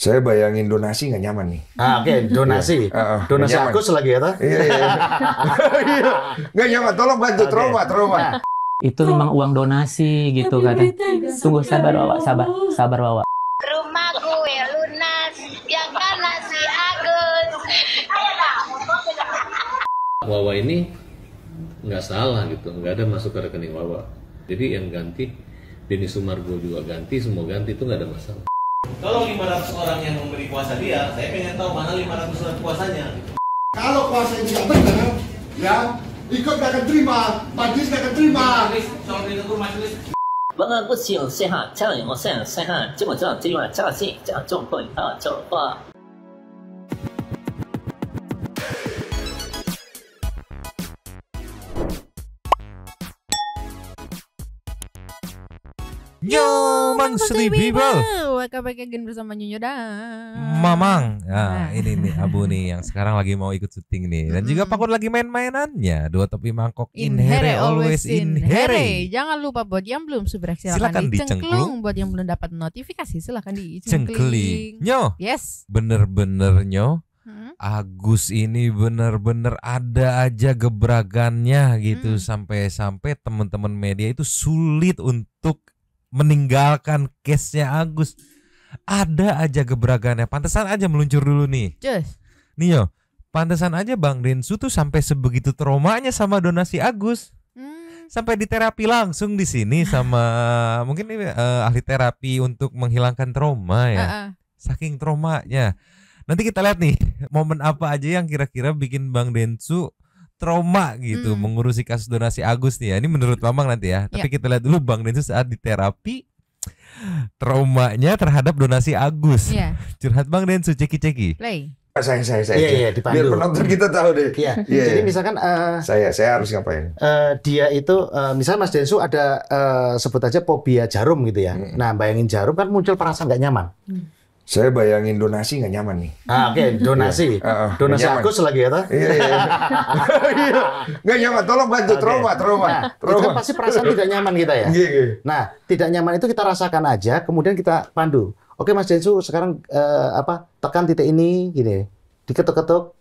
Saya bayangin donasi nggak nyaman nih. Oke, donasi. Donasi nyaman. Agus lagi ya, toh? Iya. Nggak nyaman, tolong bantu. Trauma. Nah, Itu memang uang donasi gitu kata. Tunggu, sabar Wawa, sabar Wawa. Rumah gue lunas, yang kanan si Agus. Wawa ini nggak salah gitu, nggak ada masuk ke rekening Wawa. Jadi yang ganti, Denny Sumargo juga ganti, semua ganti, itu nggak ada masalah. Kalau 500 orang yang memberi kuasa dia, saya pengen tahu mana 500 orang kuasanya. Kalau kuasa ini nggak benar, ya ikut nggak akan terima, majelis nggak akan terima. Soal itu majelis. 文案不行，谁哈？这样我谁哈？基本上这句话这样信，这样中会啊，这话。 Yo, Mang Sleep People. Welcome back again bersama Nyonyo dan Mamang. Nah, ini nih Abu nih yang sekarang lagi mau ikut syuting nih. Dan juga Pakun lagi main-mainannya. Dua topi mangkok in here, always in here. Jangan lupa buat yang belum subscribe Silakan silakan dicengklung. Buat yang belum dapat notifikasi silakan dicengkling. Nyo. Yes. Bener-bener Nyo. Agus ini bener-bener ada aja gebragannya gitu. Sampai-sampai teman-teman media itu sulit untuk meninggalkan case-nya Agus. Ada aja gebragannya. Pantesan aja meluncur dulu nih. Just. Nih yo, pantesan aja Bang Densu tuh sampai sebegitu traumanya sama donasi Agus. Sampai di terapi langsung di sini sama mungkin ini ahli terapi untuk menghilangkan trauma ya. Saking traumanya. Nanti kita lihat nih momen apa aja yang kira-kira bikin Bang Densu trauma gitu mengurusi kasus donasi Agus nih ya. Ini menurut Mamang nanti ya. Tapi kita lihat dulu Bang Densu saat di terapi traumanya terhadap donasi Agus. Curhat Bang Densu, ceki-ceki. Play. Saya. Iya, dipandu. Biar penonton kita tahu deh. Iya. Jadi misalkan saya harus ngapain? Dia itu misalnya Mas Densu ada sebut aja fobia jarum gitu ya. Nah, bayangin jarum kan muncul perasaan nggak nyaman. Saya bayangin donasi nggak nyaman nih. Oke, donasi. Donasi Agus lagi ya, toh? Iya. Nggak nyaman, tolong bantu. Trauma. Nah, itu kan pasti perasaan tidak nyaman kita ya. Nah, tidak nyaman itu kita rasakan aja, kemudian kita pandu. Oke, Mas Densu sekarang tekan titik ini, gini, diketuk-ketuk.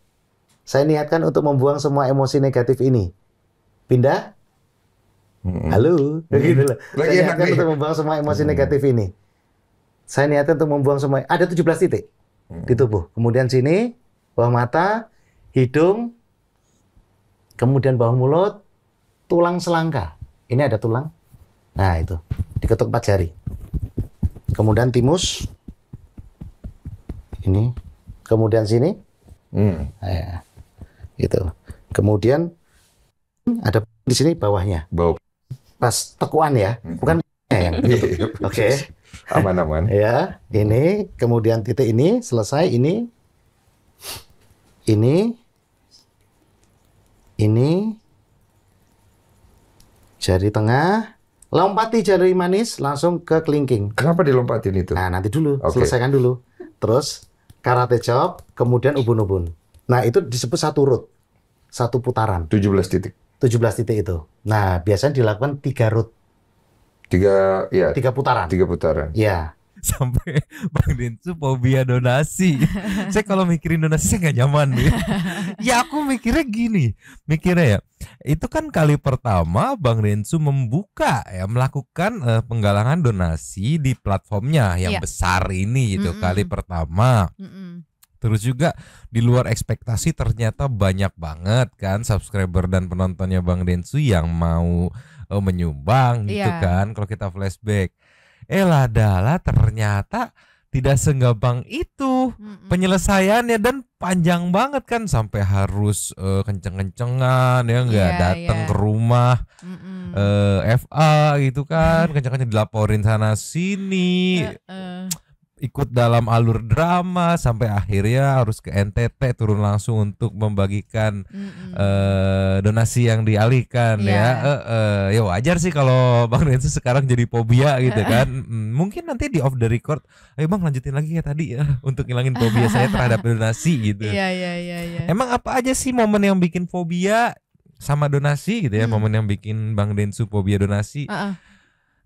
Saya niatkan untuk membuang semua emosi negatif ini. Pindah. Halo, gitu loh. Saya niatkan untuk membuang semua emosi negatif ini. Saya niatkan untuk membuang semua. Ada 17 titik di tubuh. Kemudian sini, bawah mata, hidung, kemudian bawah mulut, tulang selangka. Ini ada tulang. Nah, itu. Diketuk 4 jari. Kemudian timus. Ini. Kemudian sini. Nah, gitu. Kemudian ada di sini bawahnya. Pas tekuan ya, bukan yang ditutup. Oke. Aman-aman. Ya, ini, kemudian titik ini, selesai, ini, jari tengah, lompati jari manis, langsung ke kelingking. Kenapa dilompatin itu? Nah, nanti dulu, selesaikan dulu. Terus, karate chop, kemudian ubun-ubun. Nah, itu disebut satu root, satu putaran. 17 titik. 17 titik itu. Nah, biasanya dilakukan 3 root. 3 putaran. 3 putaran. Ya. Sampai Bang Densu fobia donasi. Saya kalau mikirin donasi saya nggak nyaman nih. Ya aku mikirnya gini, ya itu kan kali pertama Bang Densu melakukan penggalangan donasi di platformnya yang besar ini gitu. Kali pertama. Terus juga di luar ekspektasi ternyata banyak banget kan subscriber dan penontonnya Bang Densu yang mau menyumbang gitu kan kalau kita flashback. Ladala ternyata tidak segampang itu penyelesaiannya dan panjang banget kan sampai harus kenceng-kencengan ya datang ke rumah FA gitu kan kenceng-kenceng dilaporin sana sini. Ikut dalam alur drama sampai akhirnya harus ke NTT turun langsung untuk membagikan donasi yang dialihkan ya. Ya wajar sih kalau Bang Densu sekarang jadi fobia gitu kan. Mungkin nanti di off the record, ayo Bang lanjutin lagi ya tadi ya untuk ngilangin fobia saya terhadap donasi gitu. Iya. Emang apa aja sih momen yang bikin fobia sama donasi gitu ya? Momen yang bikin Bang Densu fobia donasi?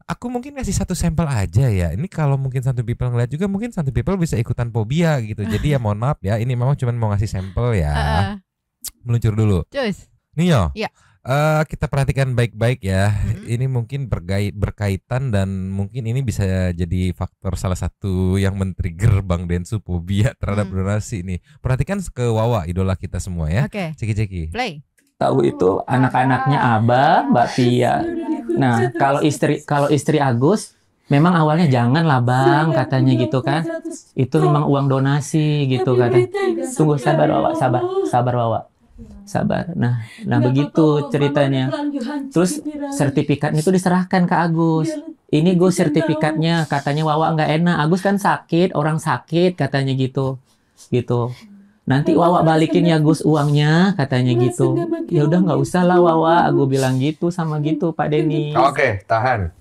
Aku mungkin kasih satu sampel aja ya. Ini kalau mungkin Santu People ngeliat juga, mungkin Santu People bisa ikutan fobia gitu. Jadi ya mohon maaf ya, ini memang cuma mau ngasih sampel ya. Meluncur dulu. Cus. Nio. Iya. Kita perhatikan baik-baik ya. Ini mungkin berkaitan dan mungkin ini bisa jadi faktor salah satu yang men-trigger Bang Densu fobia terhadap donasi nih. Perhatikan ke Wawa, idola kita semua ya. Oke. Ceki-ceki. Play. Tahu itu anak-anaknya Abah, Mbak Pia. Nah, kalau istri Agus memang awalnya jangan lah Bang, katanya gitu kan. Itu memang uang donasi gitu katanya. Tunggu, sabar Wawa, sabar Wawa. Sabar. Nah begitu ceritanya. Terus sertifikatnya itu diserahkan ke Agus. Ini Gus sertifikatnya, katanya Wawa nggak enak. Agus kan sakit, orang sakit katanya gitu. Nanti Wawa balikin ya Gus uangnya, katanya gitu. Ya udah nggak usah lah Wawa, aku bilang gitu sama gitu Pak Denny. Oke, tahan.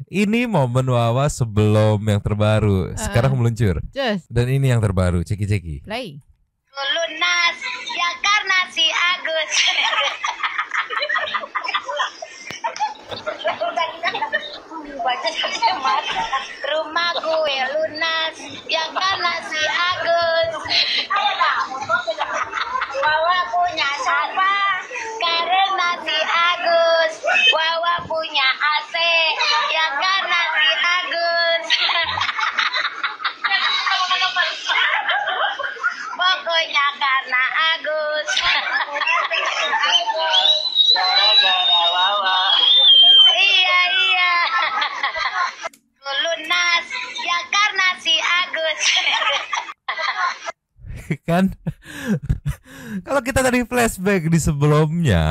Ini momen Wawa sebelum yang terbaru. Sekarang meluncur. Cus. Dan ini yang terbaru, ceki-ceki. Play. lunas ya karena si Agus. Rumah gue lunas ya karena si Agus. Wawa punya sofa karena si Agus. Wawa punya AC ya karena si Agus. Pokoknya karena Agus. Gara-gara Wawa. Iya. Lunas ya karena si Agus. Kan kalau kita tadi flashback di sebelumnya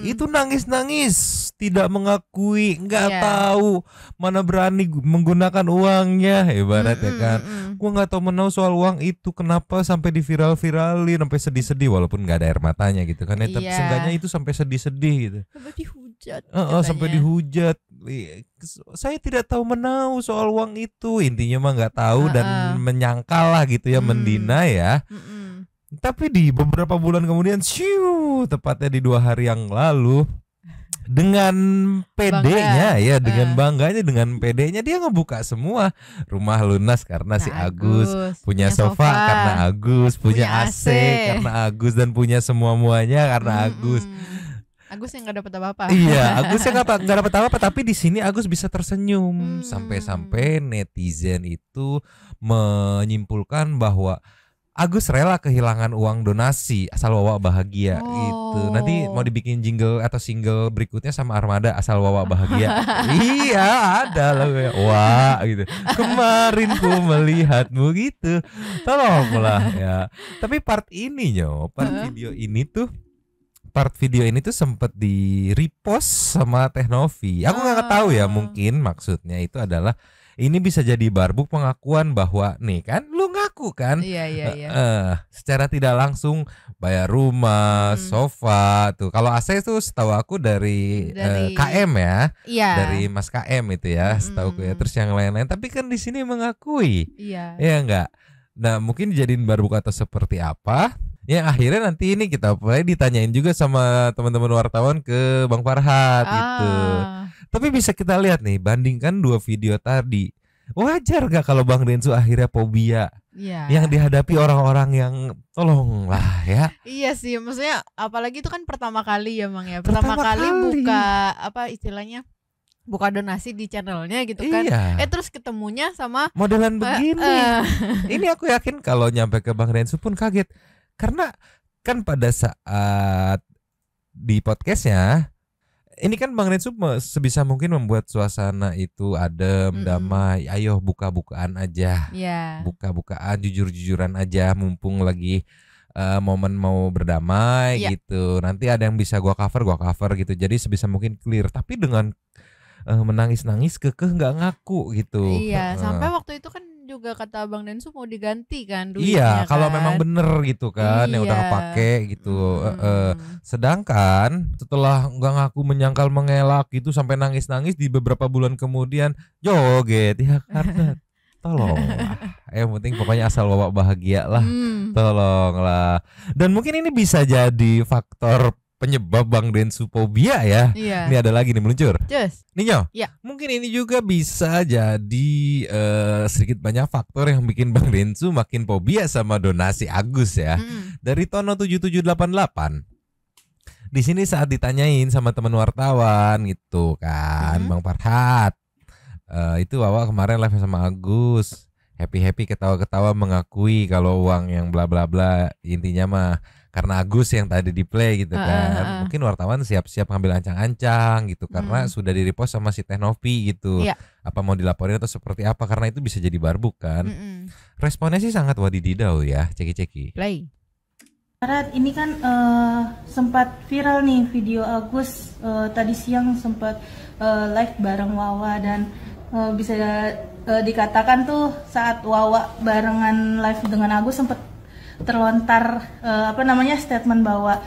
itu nangis-nangis, tidak mengakui, nggak tahu, mana berani menggunakan uangnya, ibarat ya kan. Gua nggak tahu menau soal uang itu, kenapa sampai diviral-viralin sampai sedih-sedih walaupun nggak ada air matanya gitu kan. Tapi seenggaknya itu sampai sedih-sedih gitu. Sampai dihujat. Sampai dihujat. Saya tidak tahu menau soal uang itu, intinya mah nggak tahu dan menyangkal lah gitu ya, mendina ya. Tapi di beberapa bulan kemudian, tepatnya di 2 hari yang lalu, dengan pedenya ya, dengan bangganya, dengan pedenya dia ngebuka semua rumah lunas karena si Agus, punya sofa karena Agus, punya AC karena Agus, dan punya semua-muanya karena Agus. Agus yang nggak dapat apa-apa. Iya, Agus yang nggak dapat apa-apa, tapi di sini Agus bisa tersenyum sampai-sampai netizen itu menyimpulkan bahwa Agus rela kehilangan uang donasi asal Wawa bahagia gitu. Nanti mau dibikin jingle atau single berikutnya sama Armada, asal Wawa bahagia. Iya, ada loh kayak wah gitu. Kemarin ku melihatmu gitu. Tolonglah ya. Tapi part video ini tuh sempat di repost sama Teh Novi. Aku nggak tahu ya, mungkin maksudnya itu adalah ini bisa jadi barbuk pengakuan bahwa nih kan lu ngaku kan, secara tidak langsung bayar rumah, sofa tuh. Kalau AC tuh setahu aku dari KM ya, dari Mas KM itu ya, setahu aku ya. Terus yang lain-lain, tapi kan di sini mengakui, ya enggak. Nah mungkin dijadiin barbuk atau seperti apa? Ya akhirnya nanti ini kita mulai ditanyain juga sama teman-teman wartawan ke Bang Farhat itu. Tapi bisa kita lihat nih, bandingkan 2 video tadi. Wajar gak kalau Bang Densu akhirnya fobia yang dihadapi orang-orang yang tolonglah ya. Iya sih, maksudnya apalagi itu kan pertama kali ya Bang ya. Pertama kali buka apa istilahnya, buka donasi di channelnya gitu kan. Terus ketemunya sama modelan begini. Ini aku yakin kalau nyampe ke Bang Densu pun kaget. Karena kan pada saat di podcastnya ini kan Bang Densu sebisa mungkin membuat suasana itu adem, damai. Ayo buka-bukaan aja, buka-bukaan, jujur-jujuran aja, mumpung lagi momen mau berdamai gitu. Nanti ada yang bisa gua cover gitu. Jadi sebisa mungkin clear. Tapi dengan menangis-nangis kekeh nggak ngaku gitu. Sampai waktu itu kan juga kata Bang Densu mau diganti kan duitnya. Kalau memang bener gitu kan, yang udah kepake gitu. Sedangkan setelah nggak ngaku, menyangkal, mengelak gitu sampai nangis-nangis di beberapa bulan kemudian joget ya karena tolonglah. Yang penting pokoknya asal Wawa bahagia lah. Tolonglah. Dan mungkin ini bisa jadi faktor penyebab Bang Densu fobia ya. Iya. Ini ada lagi nih meluncur. Just. Ninyo, Ya. mungkin ini juga bisa jadi sedikit banyak faktor yang bikin Bang Densu makin fobia sama donasi Agus ya. Dari Tono 7788. Di sini saat ditanyain sama teman wartawan gitu kan, Bang Farhat. Itu Wawa kemarin live sama Agus. Happy ketawa-ketawa mengakui kalau uang yang bla bla bla, intinya mah karena Agus yang tadi di play gitu kan. Mungkin wartawan siap-siap ngambil ancang-ancang gitu karena sudah di-repost sama si Teh Novi gitu. Apa mau dilaporin atau seperti apa, karena itu bisa jadi barbuk kan. Responnya sih sangat wadididau ya, ceki-ceki. Play. Ini kan sempat viral nih video Agus tadi siang sempat live bareng Wawa dan bisa dikatakan tuh saat Wawa barengan live dengan Agus sempat terlontar statement bahwa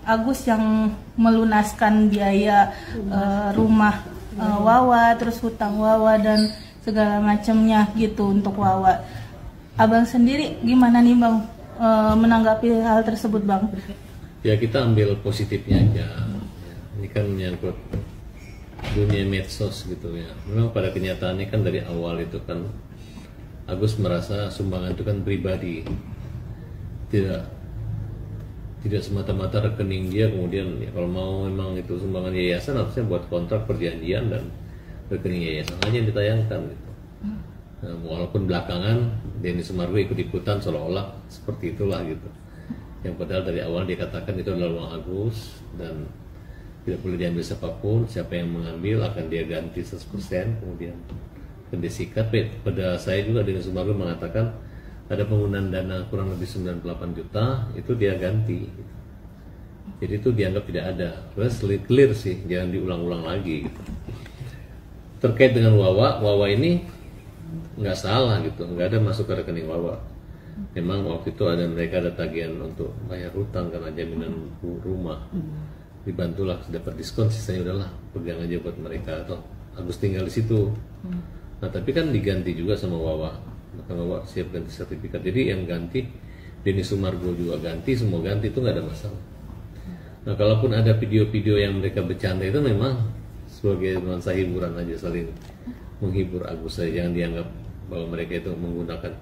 Agus yang melunaskan biaya rumah Wawa, terus hutang Wawa dan segala macamnya gitu untuk Wawa. Abang sendiri gimana nih Bang menanggapi hal tersebut Bang? Ya kita ambil positifnya aja. Ini kan menyangkut dunia medsos gitu ya. Memang pada kenyataannya kan dari awal itu kan Agus merasa sumbangan itu kan pribadi, tidak semata-mata rekening dia. Kemudian ya, kalau mau memang itu sumbangan yayasan harusnya buat kontrak perjanjian dan rekening yayasan aja yang ditayangkan gitu. Nah, walaupun belakangan Denny Sumargo ikut-ikutan seolah-olah seperti itulah gitu. Yang padahal dari awal dia katakan itu adalah uang Agus dan tidak boleh diambil siapapun, siapa yang mengambil akan dia ganti 100%. Kemudian disikat pada saya juga Denny Sumargo mengatakan ada penggunaan dana kurang lebih 98 juta itu dia ganti. Jadi itu dianggap tidak ada. Terus clear sih, jangan diulang-ulang lagi gitu. Terkait dengan Wawa ini nggak salah gitu, nggak ada masuk ke rekening Wawa. Memang waktu itu mereka ada tagihan untuk bayar hutang karena jaminan rumah. Dibantulah dapat diskon, sisanya udahlah pegang aja buat mereka atau Agus tinggal di situ. Nah tapi kan diganti juga sama Wawa, maka Wawa siap ganti sertifikat. Jadi yang ganti Denny Sumargo juga ganti, semua ganti, itu nggak ada masalah. Nah kalaupun ada video-video yang mereka bercanda itu memang sebagai nuansa hiburan aja, saling menghibur Agus saja. Jangan dianggap bahwa mereka itu menggunakan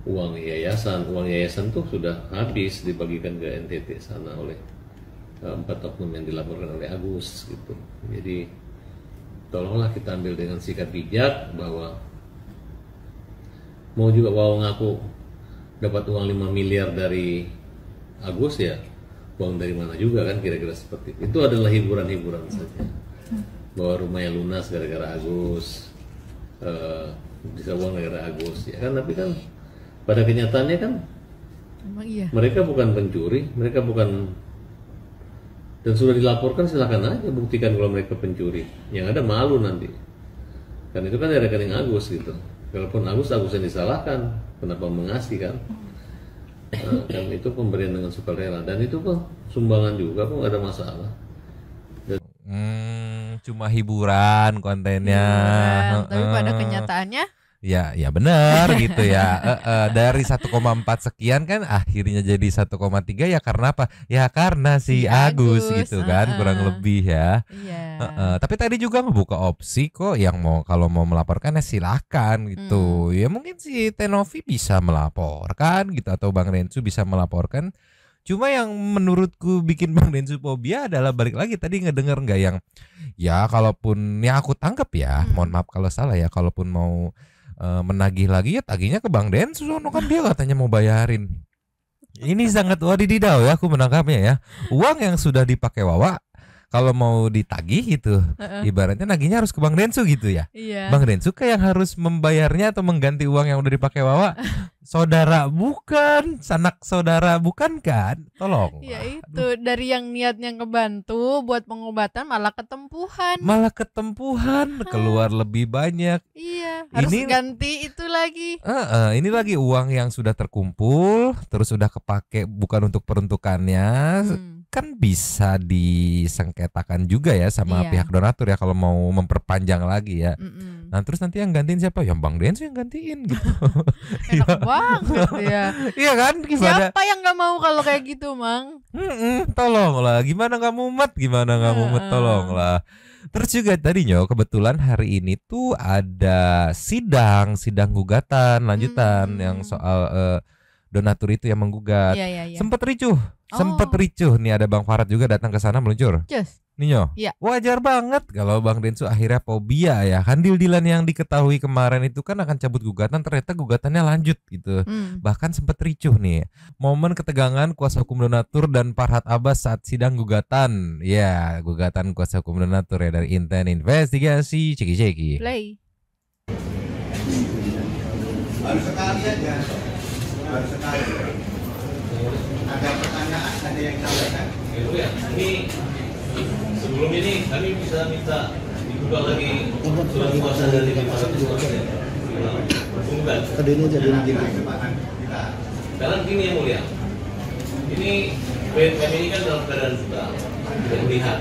uang yayasan. Uang yayasan tuh sudah habis dibagikan ke NTT sana oleh 4 oknum yang dilaporkan oleh Agus gitu. Jadi tolonglah kita ambil dengan sikap bijak bahwa mau juga Wawa ngaku dapat uang 5 miliar dari Agus, ya uang dari mana juga kan, kira-kira seperti itu. Itu adalah hiburan-hiburan saja. Bahwa rumahnya lunas gara-gara Agus, bisa uang gara-gara Agus ya kan. Tapi kan pada kenyataannya kan mereka bukan pencuri, mereka bukan, dan sudah dilaporkan, silakan aja buktikan kalau mereka pencuri. Yang ada malu nanti. Kan itu kan dari rekening Agus gitu. Walaupun Agus yang disalahkan, kenapa mengasih kan? Kan itu pemberian dengan sukarela dan itu kok sumbangan juga kok, nggak ada masalah. Cuma hiburan kontennya. Tapi pada kenyataannya ya benar gitu ya. Dari 1,4 sekian kan akhirnya jadi 1,3 ya karena apa? Ya karena si Agus gitu kan, kurang lebih ya. Tapi tadi juga ngebuka opsi kok yang kalau mau melaporkan ya silahkan gitu. Ya mungkin si Tenovi bisa melaporkan gitu atau Bang Densu bisa melaporkan. Cuma yang menurutku bikin Bang Densu fobia adalah balik lagi tadi ngedenger nggak yang ya kalaupun ya aku tangkap ya, mohon maaf kalau salah ya, kalaupun mau menagih lagi ya tagihnya ke Bang Densu, sono kan dia katanya mau bayarin. Ini sangat wadididau ya aku menangkapnya ya. Uang yang sudah dipakai Wawa kalau mau ditagih gitu, ibaratnya nagihnya harus ke Bang Densu gitu ya. Bang Densu kayak yang harus membayarnya atau mengganti uang yang udah dipakai Wawa. Saudara bukan, sanak saudara bukan kan? Tolong. Ya itu dari yang niatnya ngebantu buat pengobatan malah ketempuhan. Keluar lebih banyak. Iya, harus ganti itu lagi. Ini lagi uang yang sudah terkumpul, terus sudah kepake bukan untuk peruntukannya. Kan bisa disengketakan juga ya sama pihak donatur ya kalau mau memperpanjang lagi ya. Nah terus nanti yang gantiin siapa? Yang Bang Densu yang gantiin gitu. Enak banget ya. Iya kan? Gimana? Siapa yang nggak mau kalau kayak gitu, Mang? Tolonglah, gimana nggak mumet? Tolonglah. Terus juga tadinya kebetulan hari ini tuh ada sidang gugatan lanjutan yang soal donatur itu yang menggugat. Sempet ricuh nih, ada Bang Farad juga datang ke sana meluncur. Ninyo, wajar banget kalau Bang Densu akhirnya fobia ya. Kan deal-dealan yang diketahui kemarin itu kan akan cabut gugatan, ternyata gugatannya lanjut gitu. Bahkan sempat ricuh nih. Momen ketegangan kuasa hukum donatur dan Farhad Abbas saat sidang gugatan. Ya, gugatan kuasa hukum donatur ya dari Inten Investigasi Ceki-Ceki. Play. Baru sekali aja. Ada pertanyaan, ada yang disampaikan? Ya, ini sebelum ini kami bisa minta dibuka lagi surat kuasa dari 500 bukan. Kedini jadi begini. Sekarang gini yang mulia, ini klien kami ini kan dalam keadaan buta, tidak melihat.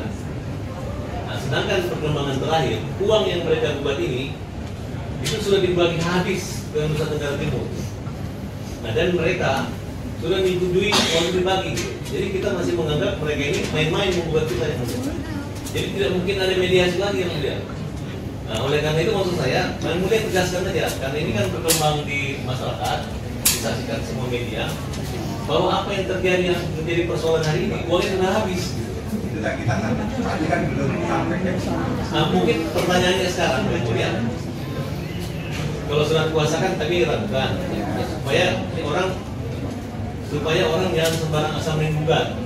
Nah, sedangkan perkembangan terakhir, uang yang mereka buat ini itu sudah dibagi habis ke Nusa Tenggara Timur. Nah, dan mereka sudah menyetujui uang dibagi. Jadi kita masih menganggap mereka ini main-main membuat kita yang mulia. Jadi tidak mungkin ada mediasi lagi yang mulia. Nah, oleh karena itu maksud saya, yang mulia tegaskan saja, karena ini kan berkembang di masyarakat, disaksikan semua media, bahwa apa yang terjadi yang menjadi persoalan hari ini, uangnya sudah habis. Itulah kita kan belum sampai ke sana. Nah, mungkin pertanyaannya sekarang, yang mulia, kalau surat kuasa kan kami ragukan, supaya orang jangan sembarang asal menggugat.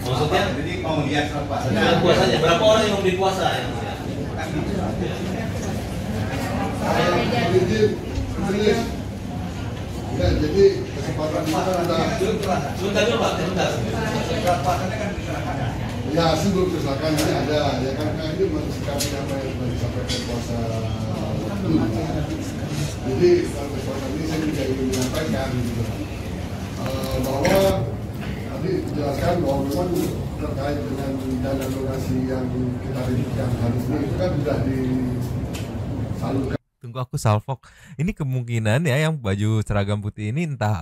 Maksudnya, jadi mau lihat surat kuasanya berapa orang yang memberi kuasa ya? Jadi kesempatan kita sudah. Sebentar dulu Pak, sebentar. Surat kuasanya kan diserahkan. Ya, sebelum diserahkan ini ada, ya kan ini mensikapi apa yang sudah disampaikan kuasa waktu. Jadi dalam kesempatan ini saya juga ingin menyampaikan bahwa tadi dijelaskan bahwa memang terkait dengan dana donasi yang kita rindukan hari ini itu kan sudah disalurkan. Tunggu aku salvok. Ini kemungkinan ya yang baju seragam putih ini entah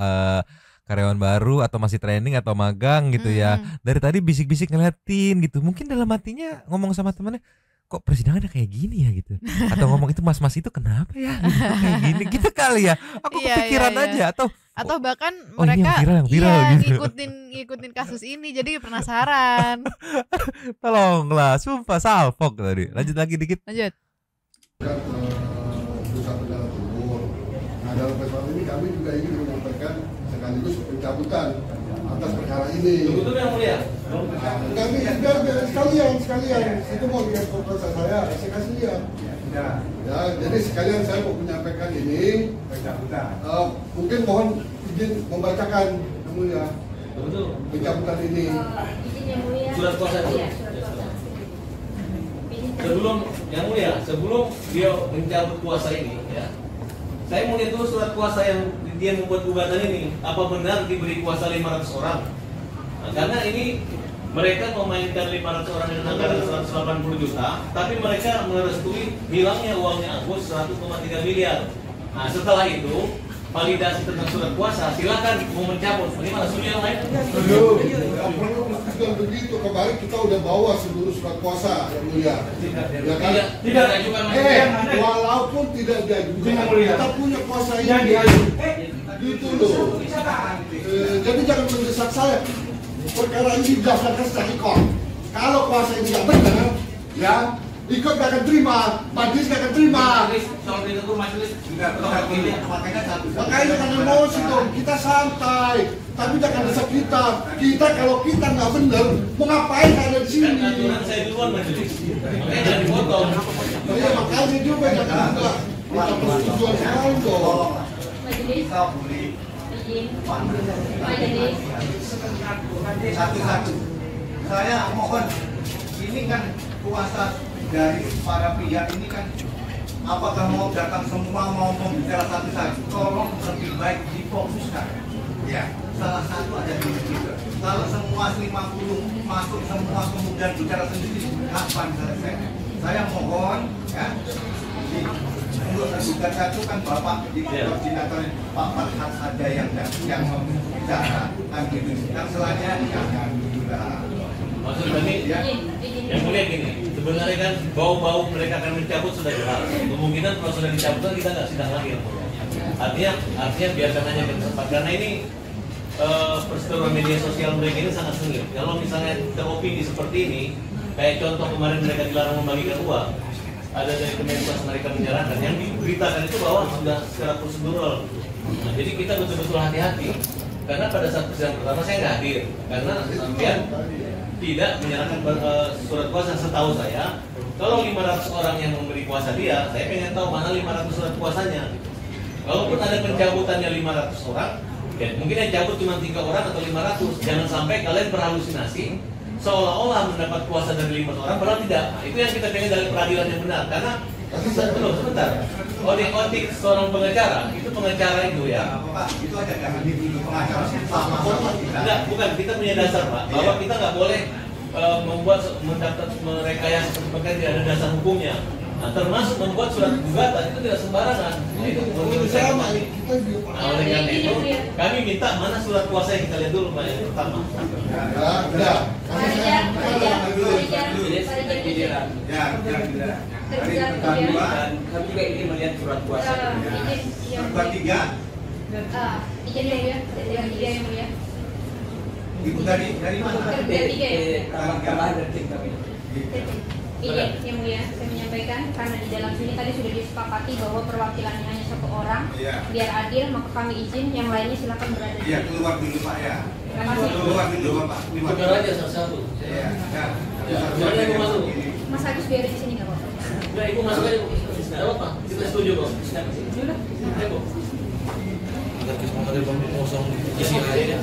karyawan baru atau masih training atau magang gitu ya. Dari tadi bisik-bisik ngeliatin gitu. Mungkin dalam hatinya ngomong sama temannya, kok persidangannya kayak gini ya gitu. Atau ngomong itu mas-mas itu kenapa ya gitu, kayak gini gitu kali ya. Aku kepikiran aja atau bahkan mereka yang viral gitu. ngikutin kasus ini jadi penasaran. Tolonglah, sumpah salfok tadi. Lanjut lagi dikit. Lanjut. Nusa Tenggara Timur. Nah, dalam kesempatan ini kami juga ingin menyampaikan sekaligus pencabutan atas perkara ini. Betul yang mulia. Kami sekalian. Itu mau lihat proposal saya kasih lihat. Ya, jadi sekalian saya mau menyampaikan ini pencabutan. Mungkin mohon izin membacakan yang mulia. Betul. Pencabutan ini. Izin yang mulia. Surat kuasa itu. Sebelum dia mencabut kuasa ini, ya, saya mau lihat dulu surat kuasa yang dia membuat gugatan ini. Apa benar diberi kuasa 500 orang? Nah, karena ini mereka memainkan 500 orang dengan anggaran 180 juta, tapi mereka merestui hilangnya uangnya Agus 1,3 miliar. Nah, setelah itu validasi tentang surat kuasa, silakan mau mencabut. Bagaimana studi yang lain? Bukan begitu, kemarin kita udah bawa seluruh surat kuasa yang mulia. Tidak ajukan walaupun tidak diajukan, kita punya kuasa ini. Gitu loh. Jadi jangan mendesak saya. Perkara ini didaftarkan secara ikut. Kalau kuasa ini tidak benar, ya ikut gak akan terima, majelis gak akan terima. Soal itu majelis Makanya jangan emosi dong, kita santai. Tapi jangan desak kita. Kita kalau kita nggak benar, mau ngapain ada di sini? Saya duluan majelis. Makanya jangan dipotong. Iya makanya juga jangan juga minta persetujuan sekali dong. Majelis. Majelis. Satu-satu. Saya mohon, ini kan kuasa dari para pihak ini kan, apakah mau datang semua mau membicara satu-satu? Tolong lebih baik difokuskan. Ya, salah satu ada di juga. Kalau semua 50 masuk semua kemudian bicara sendiri, kapan selesai? Saya mohon, ya, Untuk tergugat satu kan Bapak di koordinator Pak Farhan saja yang bicara kan gitu. Yang selainnya jangan dulu lah. Maksud kami, yang mulia gini, sebenarnya kan bau-bau mereka akan mencabut sudah jelas. Kemungkinan kalau sudah dicabut kan kita nggak sidang lagi. Artinya biarkan aja ke tempat, karena ini perseteruan media sosial mereka ini sangat sengit. Kalau misalnya teropini seperti ini, kayak contoh kemarin mereka dilarang membagikan uang, ada dari Kemensos mereka menyarankan, yang diberitakan itu bahwa sudah secara prosedural. Nah, jadi kita betul-betul hati-hati, karena pada saat persidangan pertama saya nggak hadir, karena sampean tidak menyerahkan surat kuasa. Setahu saya, kalau 500 orang yang memberi kuasa dia, saya pengen tahu mana 500 surat kuasanya. Kalaupun ada pencabutannya 500 orang, ya mungkin yang cabut cuma 3 orang atau 500. Jangan sampai kalian berhalusinasi seolah-olah mendapat kuasa dari 500 orang, padahal tidak. Nah, itu yang kita pengen dari peradilan yang benar. Karena sebentar, odik seorang pengacara, itu pengacara itu ya. Pak, itu ada jangan dulu pengacara sama kita. Enggak, bukan, kita punya dasar Pak, bahwa kita nggak boleh mendapat merekayasa seperti tidak ada dasar hukumnya. Nah, termasuk membuat surat gugatan itu tidak sembarangan. Nah, itu menurut saya kembali. Nah, oleh karena itu, kami minta mana surat kuasa yang kita lihat dulu Pak, yang pertama. Kami juga ingin melihat surat kuasa. Surat 3. Izin ya, yang mulia. Itu dari mana? Dari 3 ya. Tambahan dari tim kami. Iya, yang mulia, saya menyampaikan karena di dalam sini tadi sudah disepakati bahwa perwakilannya hanya 1 orang. Biar adil, maka kami izin yang lainnya silakan berada. Iya, keluar dulu Pak ya. Terima kasih. Keluar dulu Bapak. Keluar aja satu-satu. Iya. Mana yang mau masuk? Mas Agus biar di sini nggak apa-apa. Nah, Ibu masuk aja. Tidak apa-apa, kita setuju kok. Sudah, ayo. Agar kita mau ada bangku kosong isi aja.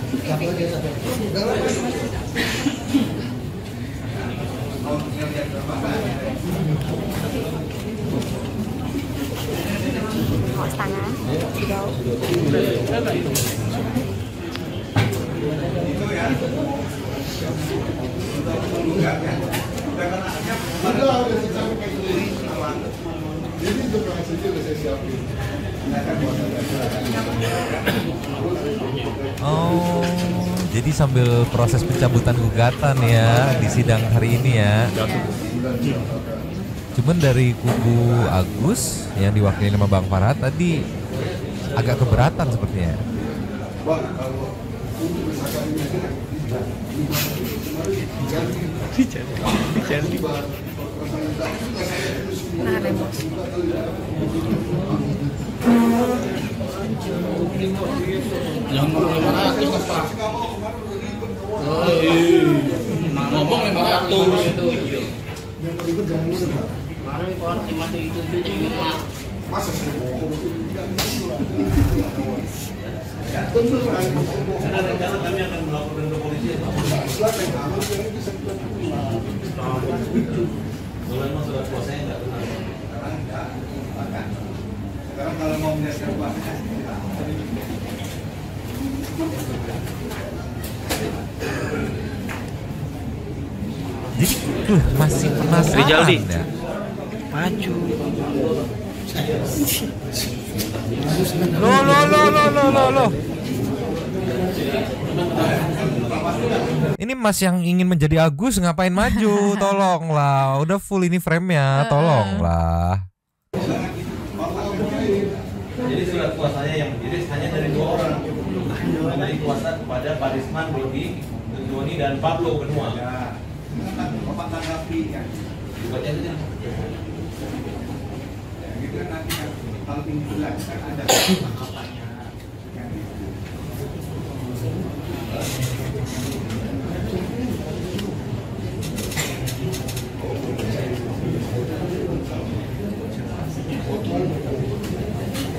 Ngos tangan. Itu ya. Untuk menggugat ya. Jadi itu prosesnya udah saya siapin. Oh, jadi sambil proses pencabutan gugatan ya di sidang hari ini ya. Cuman dari kubu Agus yang diwakili sama Bang Farhat tadi agak keberatan sepertinya. Bang, kalau untuk misalkan ini Jangan ngomong 500 Pak. Ngomong 500 itu. yang berikut jangan mudah. Mana itu orang yang mati itu Masa sih? Karena rencana kami akan melaporkan ke polisi. Kalau memang surat kuasanya nggak benar. Sekarang kalau mau melihat kuasanya, Jadi masih penasaran Rijaldi. ya. Maju. Loh. Ini Mas yang ingin menjadi Agus ngapain maju? Tolonglah, udah full ini frame-nya, tolonglah. Jadi surat kuasanya yang berdiri hanya dari 2 orang. Memberi kuasa kepada Pak Risman, Rodi, Joni dan Pablo Benua. Bapak tanggapi ya. Dibaca saja. Gitu kan nanti kalau minggu lagi kan ada apa-apanya.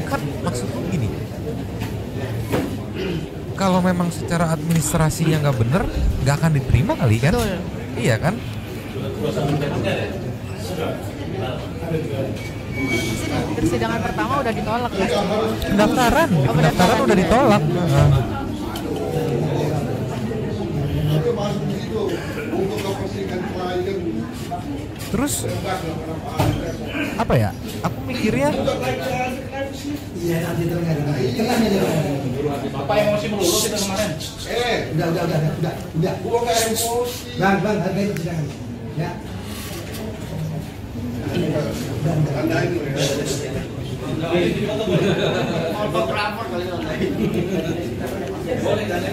Kan maksudku gini, kalau memang secara administrasinya nggak bener, nggak akan diterima kali kan? Betul. Iya kan? Persidangan pertama udah ditolak kan? Pendaftaran udah ditolak. Terus apa ya? Aku mikir mikirnya. Iya nanti tenang aja. Bapak emosi melulu kita kemarin. Udah. Gua nggak emosi. Bang, hargai silakan. Ya. Tandain dulu ya. Fotografer kali nandain. Boleh kan?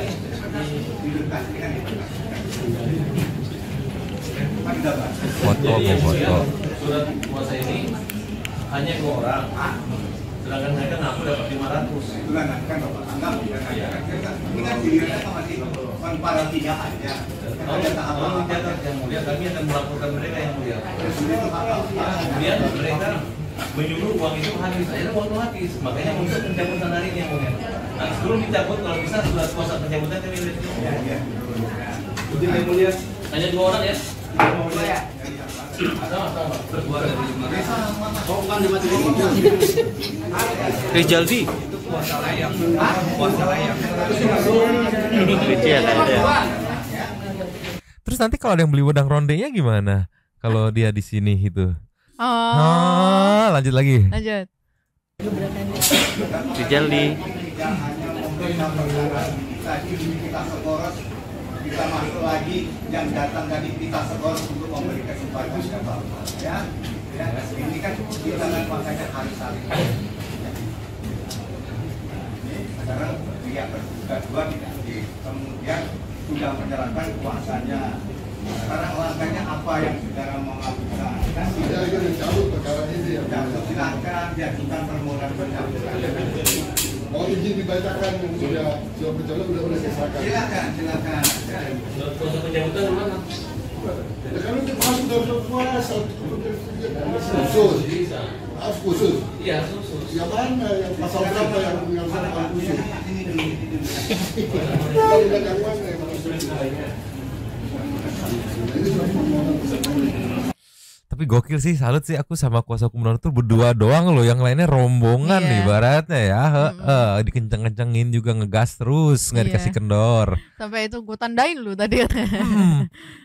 Foto. Surat puasa ini hanya 2 orang. Sedangkan mereka ngaku dapat 500. Itulah kan Bapak anggap ini kan dilihatnya sama si para pihak aja. Ada tahap yang mulia, kami akan melaporkan mereka yang mulia. Kemudian mereka menyuruh uang itu habis, akhirnya uang itu habis. Makanya untuk pencabutan hari ini yang mulia. Nah, sebelum dicabut kalau bisa surat kuasa pencabutan kami lihat. Iya. Izin yang mulia, hanya 2 orang ya. Ya. Sama. Berdua dari 500. Oh, bukan 500. Rijaldi. Itu kuasa layak. Kuasa layak. Terus nanti kalau ada yang beli wedang rondenya gimana? Kalau dia di sini itu. Lanjut lagi. Lanjut. Rijaldi. Kita masuk lagi yang datang tadi kita skor untuk memberi kesempatan ya. Ini kan kita kan makanya hari-hari. Sekarang pihak kedua tidak kemudian sudah menjalankan kuasanya. Sekarang langkahnya apa yang saudara mau lakukan? Tidak akan dicabut perkara ini ya. Silakan diajukan permohonan pencabutan. Mau izin dibacakan yang sudah berjalan sudah selesaikan. Silakan. Kuasa pencabutan mana? Ya kan itu masuk dalam puasa khusus. Harus khusus. Iya, khusus. Yang mana yang pasal berapa yang sangat khusus? Yang mana yang khusus? Tapi gokil sih, salut sih aku sama kuasa hukum donatur berdua doang loh, yang lainnya rombongan ibaratnya ya. Dikenceng-kencengin juga, ngegas terus, nggak dikasih kendor. Sampai itu gue tandain lu tadi.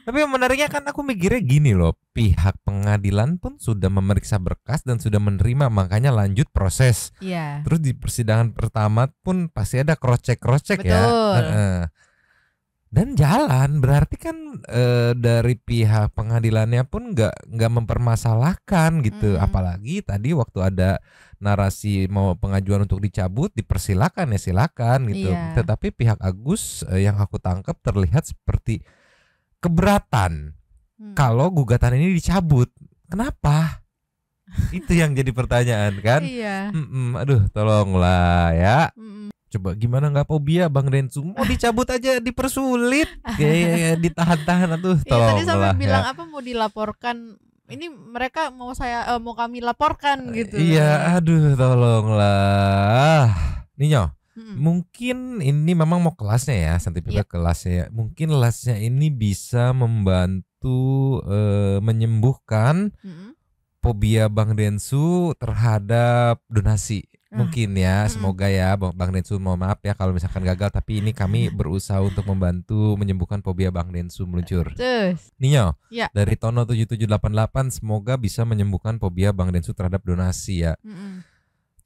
Tapi yang menariknya kan aku mikirnya gini loh, pihak pengadilan pun sudah memeriksa berkas dan sudah menerima, makanya lanjut proses. Terus di persidangan pertama pun pasti ada cross-check ya. Dan jalan, berarti kan dari pihak pengadilannya pun nggak mempermasalahkan gitu. Apalagi tadi waktu ada narasi mau pengajuan untuk dicabut, dipersilakan ya silakan gitu. Tetapi pihak Agus yang aku tangkap terlihat seperti keberatan kalau gugatan ini dicabut. Kenapa? Itu yang jadi pertanyaan kan. Aduh, tolonglah ya. Coba gimana nggak fobia Bang Densu, mau dicabut aja dipersulit, kayak ditahan-tahan, aduh tolonglah. Tadi sampai bilang apa mau dilaporkan, ini mereka mau kami laporkan gitu. Iya, aduh tolonglah. Ninyo, mungkin ini memang mau kelasnya ya, Santipika kelasnya ya. Mungkin kelasnya ini bisa membantu menyembuhkan fobia Bang Densu terhadap donasi. Mungkin ya, semoga ya Bang Densu, mohon maaf ya kalau misalkan gagal, tapi ini kami berusaha untuk membantu menyembuhkan fobia Bang Densu meluncur. Ninyo, dari Tono 7788 semoga bisa menyembuhkan fobia Bang Densu terhadap donasi ya.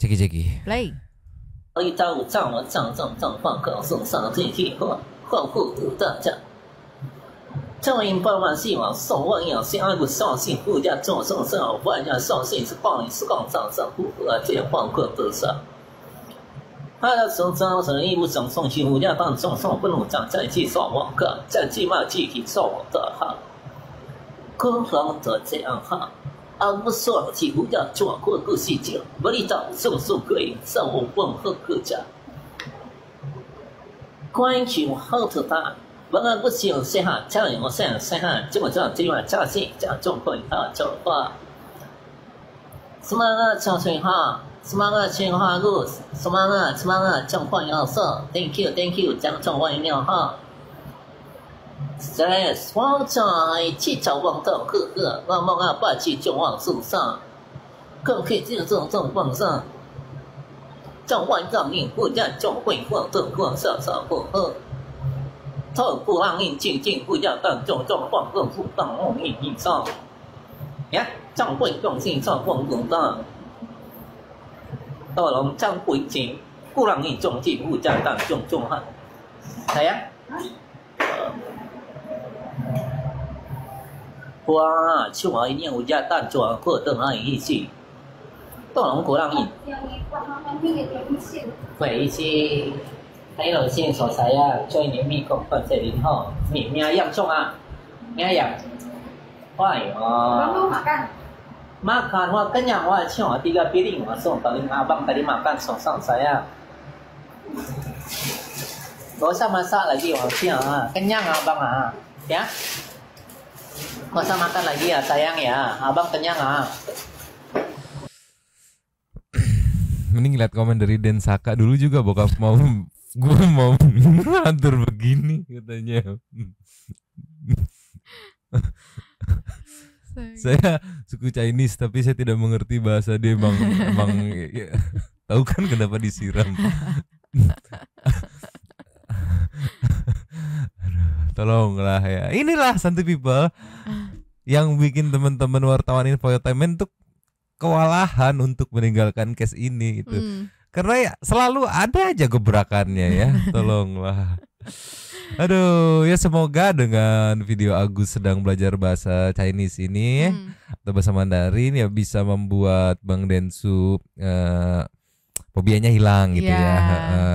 Ceki. Play. 正因百万希望送万样相爱不相信不加众生上万样相信是帮你是刚上上不和这换个得上。他的手上是一部整送去物价当中送不能讲在计算网个在计码具体送网的哈，可能的这样哈。不说起物价做过个细节，不理到手术可以上我问和各家。关于后头大。我不是有些哈，这样我现在哈，基本上这碗炸鸡这样中会啊，就话什么炒水哈，什么青花露，什么中会要色 ，Thank you， 这样中会料哈。在双在气场望到各个，我们霸气就往树上，更可以这种往上，中万让你不加中会放正往上过后。透不让应静不要当众放更不当梦以上呀，将会共性上放更当斗龙张不清，故让你中进物价当中中汉。Sayang. Wah, cuma ini yang hujatan cuma aku tengah isi. Tolong kurangi. 回去还有线索saya join ini mi kok konserin ho. Mi ayam cong ah. Mi ayam. Wah, Kamu makan? Makan, wah kenyang, wah cuma 3 piring, wah paling abang tadi makan sosok saya. Gak usah masak lagi, wah siang, kenyang abang ah, ya. Gak usah makan lagi ya sayang ya, abang kenyang ah. Mending lihat komen dari Densaka dulu juga, bokap mau gue mau atur begini katanya. Saya suku Chinese tapi saya tidak mengerti bahasa dia, emang ya, tahu kan kenapa disiram. Tolonglah ya. Inilah Santuy People yang bikin teman-teman wartawan infotainment tuh kewalahan untuk meninggalkan case ini gitu. Karena ya selalu ada aja gebrakannya ya. Tolonglah. Aduh, ya semoga dengan video Agus sedang belajar bahasa Chinese ini atau bahasa Mandarin ya bisa membuat Bang Densu fobianya hilang gitu ya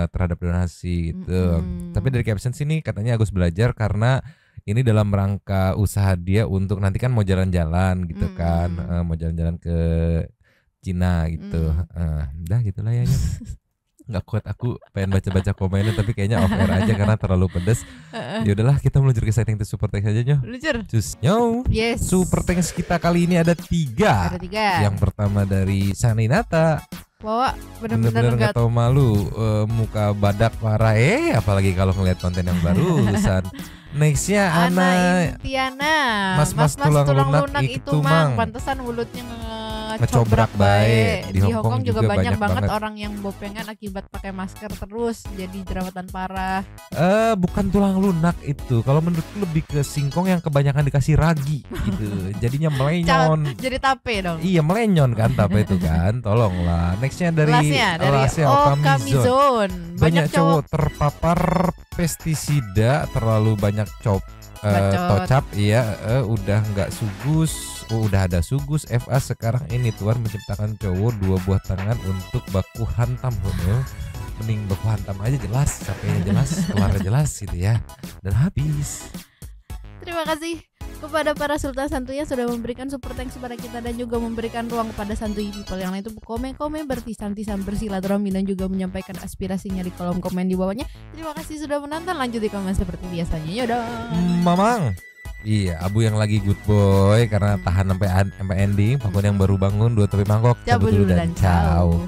terhadap donasi gitu. Tapi dari caption sini katanya Agus belajar karena ini dalam rangka usaha dia untuk nanti kan mau jalan-jalan gitu kan, mau jalan-jalan ke Cina gitu. Udah gitulah ya. Nggak kuat aku pengen baca-baca komennya tapi kayaknya off air aja karena terlalu pedes. Ya udahlah kita meluncur ke setting super thanks aja nyo. Cus nyo. Yes. Super thanks kita kali ini ada 3. Yang pertama dari Saninata. Wawa bener-bener nggak tahu malu, muka badak parah apalagi kalau ngeliat konten yang barusan. Nextnya Ana Intiana, Mas tulang lunak itu mang pantesan mulutnya ngecobrak baik. Di Hong Kong juga banyak banget orang yang bopengan akibat pakai masker terus jadi jerawatan parah. Bukan tulang lunak itu, kalau menurutku lebih ke singkong yang kebanyakan dikasih ragi gitu. Jadinya melenyon. Jadi tape dong. Iya melenyon kan tape itu kan. Tolonglah. Nextnya dari Okamizon. Banyak cowok terpapar pestisida, terlalu banyak tocap, udah nggak sugus, udah ada sugus, FA sekarang ini Tuhan menciptakan cowok 2 buah tangan untuk baku hantam. Mending baku hantam aja jelas, capeknya jelas, keluarnya jelas gitu ya, dan habis. Terima kasih kepada para Sultan Santuy yang sudah memberikan super thanks kepada kita dan juga memberikan ruang kepada Santuy People yang lain untuk komen-komen bertisan-tisan bersilaturahmi dan juga menyampaikan aspirasinya di kolom komen di bawahnya. Terima kasih sudah menonton, lanjut di komen seperti biasanya. Yaudah. Mamang. Iya, Abu yang lagi good boy karena tahan sampai ending. Pakun yang baru bangun 2 topi mangkok. Cabut dulu dan ciao.